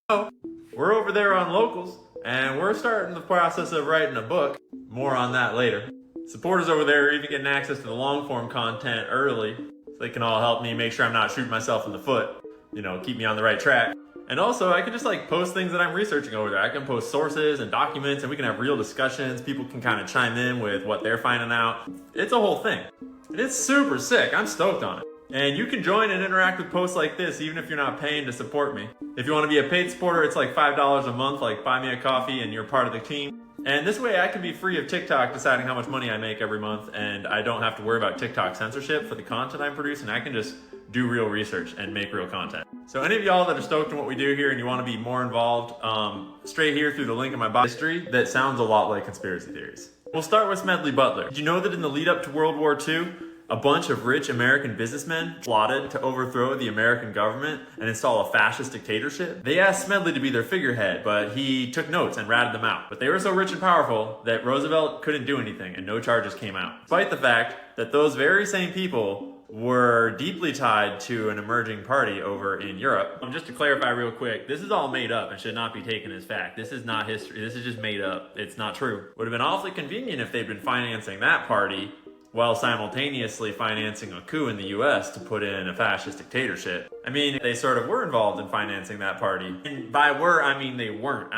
Oh, we're over there on Locals, and we're starting the process of writing a book. More on that later. Supporters over there are even getting access to the long-form content early, so they can all help me make sure I'm not shooting myself in the foot. Keep me on the right track. And also, I can just post things that I'm researching over there. I can post sources and documents, and we can have real discussions. People can kind of chime in with what they're finding out. It's a whole thing. And it's super sick. I'm stoked on it. And you can join and interact with posts like this even if you're not paying to support me. If you want to be a paid supporter, it's like $5 a month, buy me a coffee and you're part of the team. And this way I can be free of TikTok deciding how much money I make every month, and I don't have to worry about TikTok censorship for the content I'm producing. I can just do real research and make real content. So any of y'all that are stoked on what we do here and you want to be more involved, straight here through the link in my bio, history that sounds a lot like conspiracy theories. We'll start with Smedley Butler. Did you know that in the lead up to World War II, a bunch of rich American businessmen plotted to overthrow the American government and install a fascist dictatorship? They asked Smedley to be their figurehead, but he took notes and ratted them out. But they were so rich and powerful that Roosevelt couldn't do anything and no charges came out, despite the fact that those very same people were deeply tied to an emerging party over in Europe. Just to clarify real quick, this is all made up and should not be taken as fact. This is not history. This is just made up. It's not true. Would have been awfully convenient if they'd been financing that party while simultaneously financing a coup in the US to put in a fascist dictatorship. I mean, they sort of were involved in financing that party. And by were, I mean they weren't.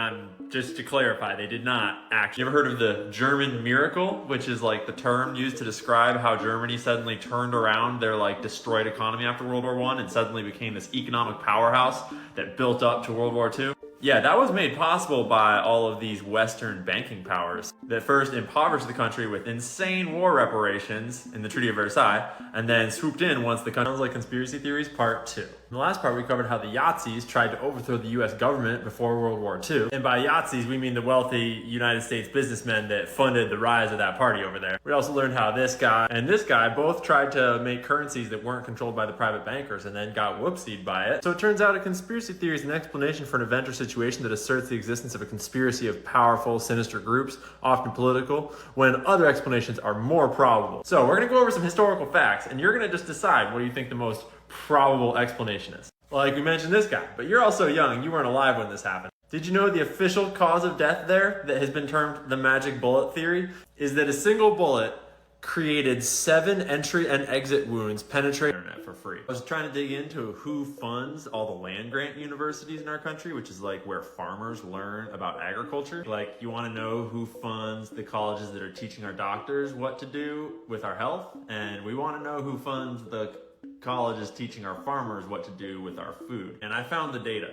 Just to clarify, they did not actually. You ever heard of the German miracle, which is the term used to describe how Germany suddenly turned around their destroyed economy after World War I and suddenly became this economic powerhouse that built up to World War II? Yeah, that was made possible by all of these Western banking powers that first impoverished the country with insane war reparations in the Treaty of Versailles, and then swooped in once the country. Sounds like conspiracy theories part 2. In the last part, we covered how the Yahtzees tried to overthrow the US government before World War II. And by Yahtzees, we mean the wealthy United States businessmen that funded the rise of that party over there. We also learned how this guy and this guy both tried to make currencies that weren't controlled by the private bankers and then got whoopsied by it. So it turns out a conspiracy theory is an explanation for an event or situation that asserts the existence of a conspiracy of powerful, sinister groups, often political, when other explanations are more probable. So we're going to go over some historical facts, and you're going to just decide what do you think the most probable explanation is. Like we mentioned this guy, but you're also young, you weren't alive when this happened. Did you know the official cause of death there, that has been termed the magic bullet theory, is that a single bullet created 7 entry and exit wounds penetrating the internet for free. I was trying to dig into who funds all the land-grant universities in our country, which is where farmers learn about agriculture. You want to know who funds the colleges that are teaching our doctors what to do with our health, and we want to know who funds the colleges teaching our farmers what to do with our food. And I found the data,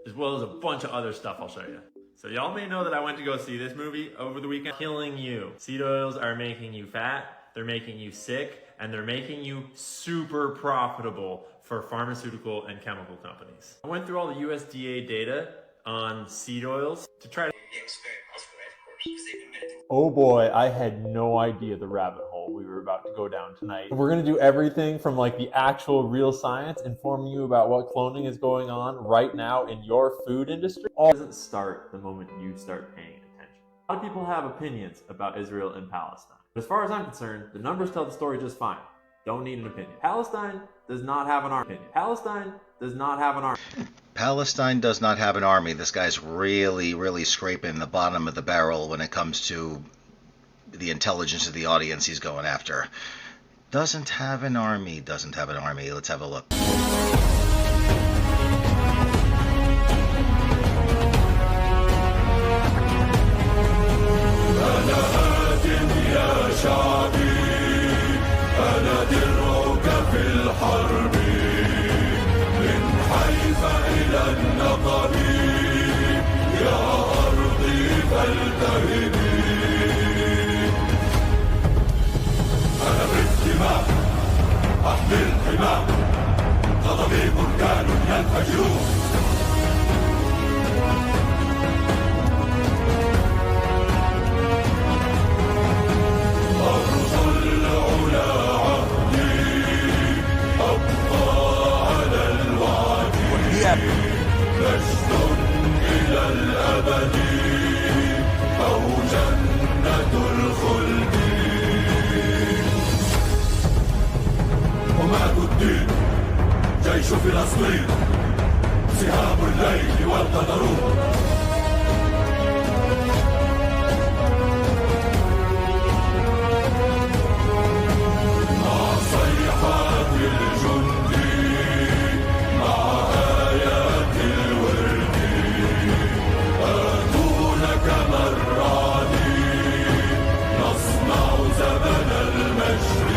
as well as a bunch of other stuff I'll show you. So y'all may know that I went to go see this movie over the weekend. Killing you. Seed oils are making you fat, they're making you sick, and they're making you super profitable for pharmaceutical and chemical companies. I went through all the USDA data on seed oils to try to... Oh boy, I had no idea the rabbit hole we were about to go down tonight. We're going to do everything from the actual real science, informing you about what cloning is going on right now in your food industry. All doesn't start the moment you start paying attention. A lot of people have opinions about Israel and Palestine. But as far as I'm concerned, the numbers tell the story just fine. Don't need an opinion. Palestine does not have an army. Palestine does not have an army. Palestine does not have an army. This guy's really scraping the bottom of the barrel when it comes to the intelligence of the audience he's going after. Doesn't have an army. Let's have a look. جيش فلسطين سهام الليل والقدر مع صيحات الجند مع آيات الورد آتونك مرعد نصنع زمن المجد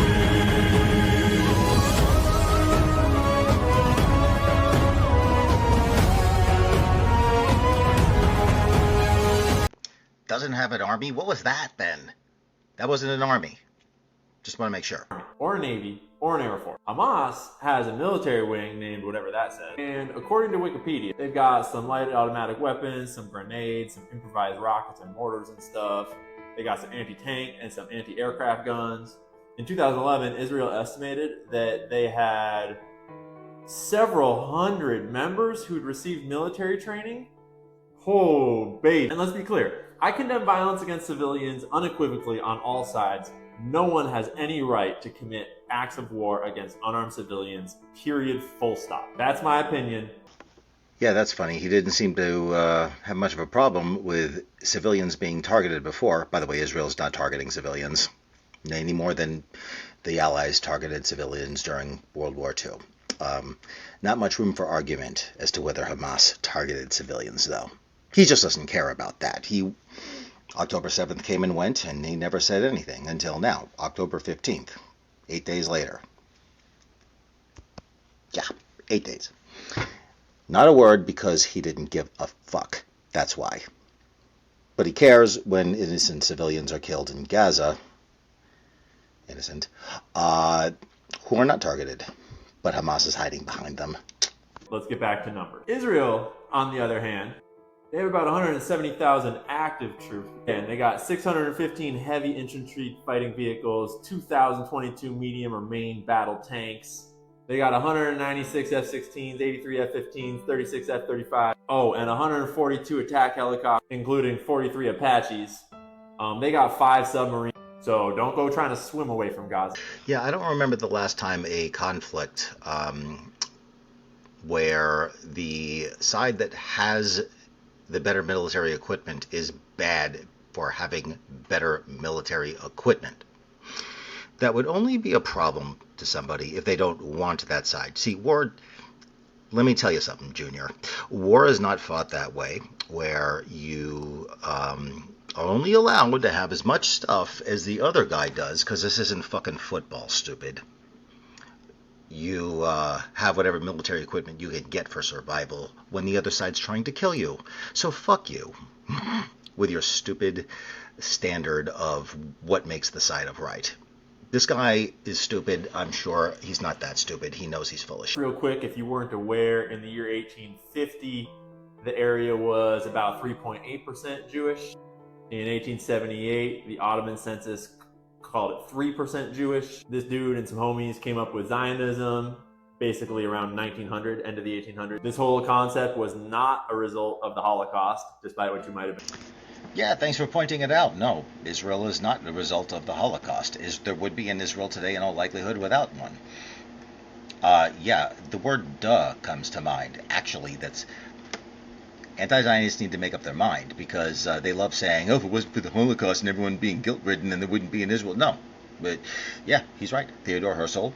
Doesn't have an army? What was that then? That wasn't an army. Just want to make sure. Or a Navy, or an Air Force. Hamas has a military wing named whatever that says. And according to Wikipedia, they've got some light automatic weapons, some grenades, some improvised rockets and mortars and stuff. They got some anti-tank and some anti-aircraft guns. In 2011, Israel estimated that they had several hundred members who'd received military training. Oh, baby. And let's be clear, I condemn violence against civilians unequivocally on all sides. No one has any right to commit acts of war against unarmed civilians, period, full stop. That's my opinion. Yeah, that's funny. He didn't seem to have much of a problem with civilians being targeted before. By the way, Israel's not targeting civilians any more than the Allies targeted civilians during World War II. Not much room for argument as to whether Hamas targeted civilians, though. He just doesn't care about that. October 7th came and went, and he never said anything until now, October 15th, 8 days later. Yeah, 8 days. Not a word because he didn't give a fuck. That's why. But he cares when innocent civilians are killed in Gaza. Innocent. Who are not targeted. But Hamas is hiding behind them. Let's get back to numbers. Israel, on the other hand, they have about 170,000 active troops, and they got 615 heavy infantry fighting vehicles, 2,022 medium or main battle tanks. They got 196 F-16s, 83 F-15s, 36 F-35, and 142 attack helicopters, including 43 Apaches. They got 5 submarines, so don't go trying to swim away from Gaza. Yeah, I don't remember the last time a conflict where the side that has the better military equipment is bad for having better military equipment. That would only be a problem to somebody if they don't want that side. See, war, let me tell you something, Junior. War is not fought that way, where you are only allowed to have as much stuff as the other guy does, because this isn't fucking football, stupid. You have whatever military equipment you can get for survival when the other side's trying to kill you. So fuck you with your stupid standard of what makes the side of right. This guy is stupid. I'm sure he's not that stupid. He knows he's full of shit. Real quick, if you weren't aware, in the year 1850, the area was about 3.8% Jewish. In 1878, the Ottoman census called it 3% Jewish. This dude and some homies came up with Zionism basically around 1900, end of the 1800s. This whole concept was not a result of the Holocaust, despite what you might have been. Yeah, thanks for pointing it out. No, Israel is not the result of the Holocaust. There would be an Israel today in all likelihood without one. Yeah, the word duh comes to mind. Actually, that's... Anti-Zionists need to make up their mind, because they love saying, if it wasn't for the Holocaust and everyone being guilt-ridden, then there wouldn't be an Israel. No. But, yeah, he's right. Theodor Herzl,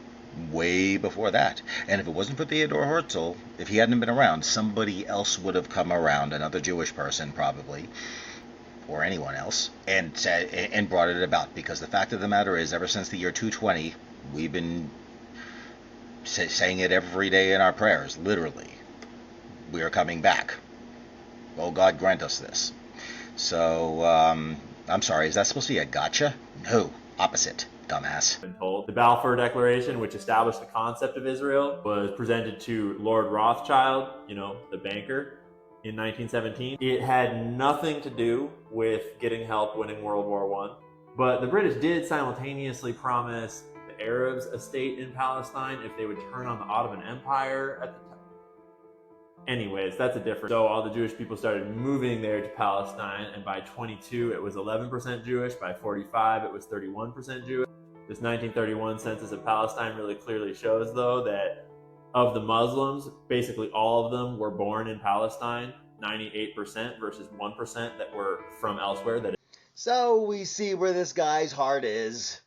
way before that. And if it wasn't for Theodor Herzl, if he hadn't been around, somebody else would have come around, another Jewish person probably, or anyone else, and brought it about. Because the fact of the matter is, ever since the year 220, we've been saying it every day in our prayers, literally. We are coming back. Oh, God grant us this. So, I'm sorry, is that supposed to be a gotcha? No, opposite, dumbass. Been told. The Balfour Declaration, which established the concept of Israel, was presented to Lord Rothschild, the banker, in 1917. It had nothing to do with getting help winning World War I. But the British did simultaneously promise the Arabs a state in Palestine if they would turn on the Ottoman Empire at the time. Anyways, that's a difference. So all the Jewish people started moving there to Palestine, and by 22 it was 11% Jewish, by 45 it was 31% Jewish. This 1931 census of Palestine really clearly shows, though, that Of the Muslims, basically all of them were born in Palestine, 98% versus 1% that were from elsewhere. So we see where this guy's heart is.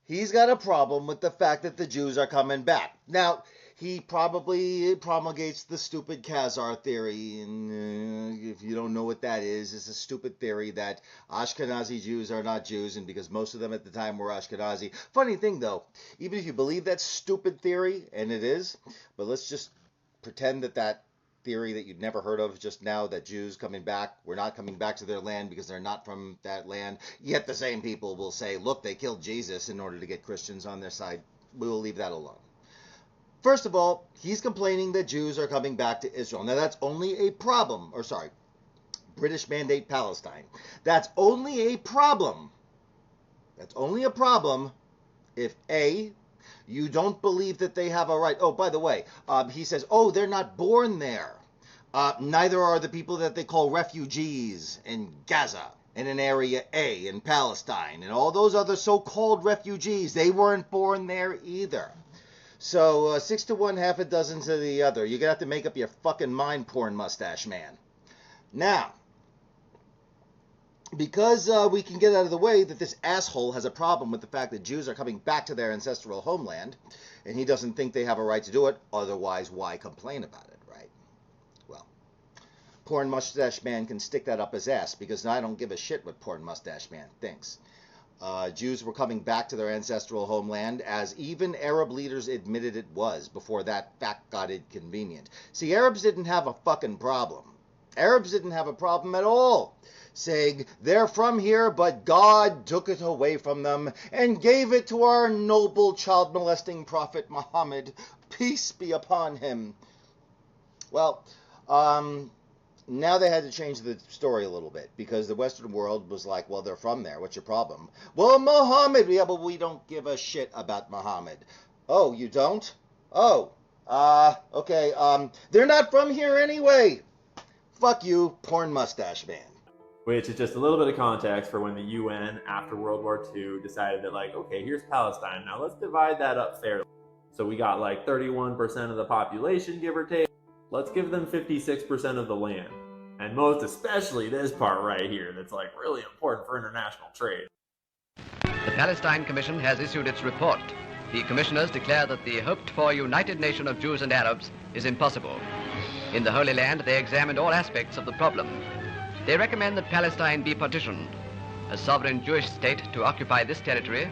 He's got a problem with the fact that the Jews are coming back. Now, he probably promulgates the stupid Khazar theory, and if you don't know what that is, it's a stupid theory that Ashkenazi Jews are not Jews, and because most of them at the time were Ashkenazi. Funny thing, though, even if you believe that stupid theory, and it is, but let's just pretend that theory that you'd never heard of just now, that Jews coming back, we're not coming back to their land because they're not from that land, yet the same people will say, look, they killed Jesus in order to get Christians on their side. We will leave that alone. First of all, he's complaining that Jews are coming back to Israel. Now that's only a problem, British Mandate Palestine. That's only a problem. That's only a problem if A, you don't believe that they have a right. Oh, by the way, he says, oh, they're not born there. Neither are the people that they call refugees in Gaza and in Area A in Palestine and all those other so-called refugees. They weren't born there either. So 6 to 1, half a dozen to the other. You're going to have to make up your fucking mind, porn mustache man. Now, because we can get out of the way that this asshole has a problem with the fact that Jews are coming back to their ancestral homeland, and he doesn't think they have a right to do it, otherwise why complain about it, right? Well, porn mustache man can stick that up his ass, because I don't give a shit what porn mustache man thinks. Jews were coming back to their ancestral homeland, as even Arab leaders admitted it was, before that fact got inconvenient. See, Arabs didn't have a fucking problem. Arabs didn't have a problem at all, saying, they're from here, but God took it away from them and gave it to our noble child-molesting prophet Muhammad, peace be upon him. Well, now they had to change the story a little bit, because the Western world was like, well, they're from there, what's your problem? Well, Muhammad, yeah, but we don't give a shit about Muhammad. Oh, you don't? Oh, okay, they're not from here anyway. Fuck you, porn mustache man. Which is just a little bit of context for when the UN, after World War II, decided that, like, okay, here's Palestine, now let's divide that up fairly. So we got like 31% of the population, give or take. Let's give them 56% of the land. And most especially this part right here that's like really important for international trade. The Palestine Commission has issued its report. The commissioners declare that the hoped-for united nation of Jews and Arabs is impossible. In the Holy Land, they examined all aspects of the problem. They recommend that Palestine be partitioned, a sovereign Jewish state to occupy this territory,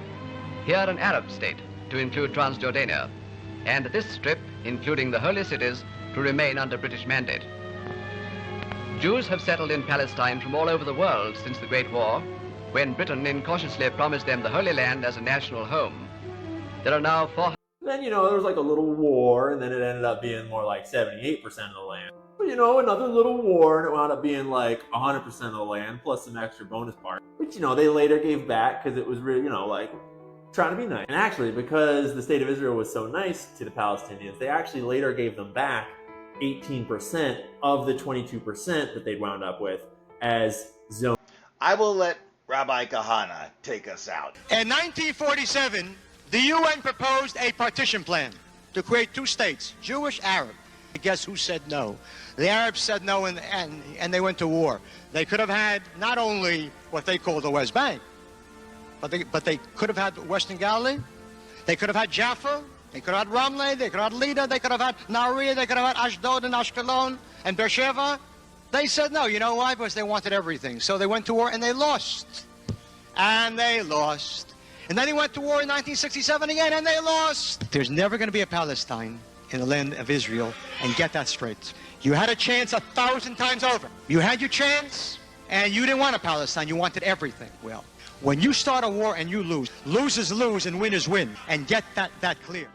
here an Arab state to include Transjordania, and this strip, including the holy cities, to remain under British mandate. Jews have settled in Palestine from all over the world since the Great War, when Britain incautiously promised them the Holy Land as a national home. There are now 400... Then, you know, there was like a little war, and then it ended up being more like 78% of the land. But, you know, another little war, and it wound up being like 100% of the land, plus some extra bonus parts. Which, you know, they later gave back, because it was really, you know, like, trying to be nice. And actually, because the state of Israel was so nice to the Palestinians, they actually later gave them back 18% of the 22% that they'd wound up with as zone. I will let Rabbi Kahana take us out. In 1947, the UN proposed a partition plan to create two states, Jewish, Arab. Guess who said no? The Arabs said no, and they went to war. They could have had not only what they call the West Bank, but they could have had Western Galilee. They could have had Jaffa. They could have had Ramleh. They could have had Lida. They could have had Nahariya. They could have had Ashdod and Ashkelon and Beersheba. They said no. You know why? Because they wanted everything. So they went to war and they lost. And they lost. And then he went to war in 1967 again, and they lost. There's never going to be a Palestine in the land of Israel, and get that straight. You had a chance 1,000 times over. You had your chance, and you didn't want a Palestine. You wanted everything. Well, when you start a war and you lose, losers lose and winners win, and get that clear.